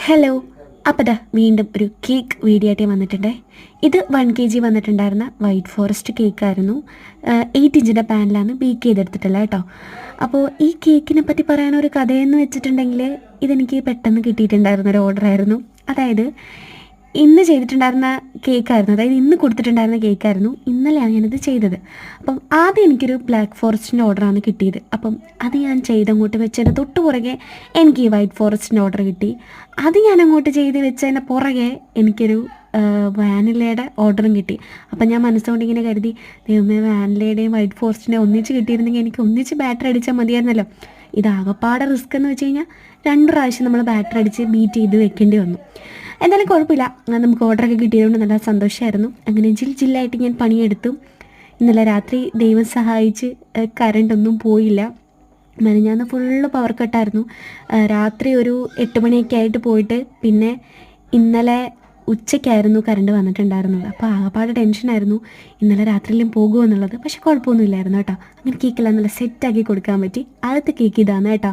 Hello. അപ്പോൾ ദാ വീണ്ടും ഒരു കേക്ക് വീഡിയോ ആയിട്ട് വന്നിട്ടുണ്ട്. ഇത് 1 kg വന്നിട്ടുണ്ടായിരുന്ന വൈറ്റ് ഫോറസ്റ്റ് കേക്കായിരുന്നു. 8 ഇഞ്ചിൻ്റെ പാനിലാണ് ബേക്ക് ചെയ്തെടുത്തിട്ടുള്ളത് കേട്ടോ. അപ്പോൾ ഈ കേക്കിനെ പറ്റി പറയാനൊരു കഥയെന്ന് വെച്ചിട്ടുണ്ടെങ്കിൽ ഇതെനിക്ക് പെട്ടെന്ന് കിട്ടിയിട്ടുണ്ടായിരുന്ന ഒരു ഓർഡറായിരുന്നു. അതായത് ഇന്ന് ചെയ്തിട്ടുണ്ടായിരുന്ന കേക്കായിരുന്നു, അതായത് ഇന്ന് കൊടുത്തിട്ടുണ്ടായിരുന്ന കേക്കായിരുന്നു. ഇന്നലെയാണ് ഞാനിത് ചെയ്തത്. അപ്പം ആദ്യം എനിക്കൊരു ബ്ലാക്ക് ഫോറസ്റ്റിൻ്റെ ഓർഡറാണ് കിട്ടിയത്. അപ്പം അത് ഞാൻ ചെയ്തങ്ങോട്ട് വെച്ചതിന് തൊട്ട് പുറകെ എനിക്ക് ഈ വൈറ്റ് ഫോറസ്റ്റിൻ്റെ ഓർഡർ കിട്ടി. അത് ഞാൻ അങ്ങോട്ട് ചെയ്ത് വെച്ചതിന് പുറകെ എനിക്കൊരു വാനിലയുടെ ഓർഡറും കിട്ടി. അപ്പം ഞാൻ മനസ്സുകൊണ്ട് ഇങ്ങനെ കരുതി, ദൈവമേ, വാനിലയുടെയും വൈറ്റ് ഫോറസ്റ്റിൻ്റെയും ഒന്നിച്ച് കിട്ടിയിരുന്നെങ്കിൽ എനിക്ക് ഒന്നിച്ച് ബാറ്റർ അടിച്ചാൽ മതിയായിരുന്നല്ലോ. ഇതാകപ്പാടെ റിസ്ക് എന്ന് വെച്ച് കഴിഞ്ഞാൽ 2 പ്രാവശ്യം നമ്മൾ ബാറ്റർ അടിച്ച് ബീറ്റ് ചെയ്ത് വെക്കേണ്ടി വന്നു. എന്തായാലും കുഴപ്പമില്ല, നമുക്ക് ഓർഡറൊക്കെ കിട്ടിയതുകൊണ്ട് നല്ല സന്തോഷമായിരുന്നു. അങ്ങനെ ജില്ലായിട്ട് ഞാൻ പണിയെടുത്തു. ഇന്നലെ രാത്രി ദൈവം സഹായിച്ച് കറണ്ടൊന്നും പോയില്ല. മെനഞ്ഞാന്ന് ഫുള്ള് പവർ കട്ടായിരുന്നു. രാത്രി ഒരു 8 മണിയൊക്കെ ആയിട്ട് പോയിട്ട് പിന്നെ ഇന്നലെ ഉച്ചയ്ക്കായിരുന്നു കറണ്ട് വന്നിട്ടുണ്ടായിരുന്നത്. അപ്പോൾ ആകപ്പാട് ടെൻഷനായിരുന്നു ഇന്നലെ രാത്രിയിലും പോകുമോ എന്നുള്ളത്. പക്ഷെ കുഴപ്പമൊന്നുമില്ലായിരുന്നു കേട്ടോ. അങ്ങനെ കേക്കെല്ലാം നല്ല സെറ്റാക്കി കൊടുക്കാൻ പറ്റി. ആദ്യത്തെ കേക്ക് ഇതാണ് കേട്ടോ.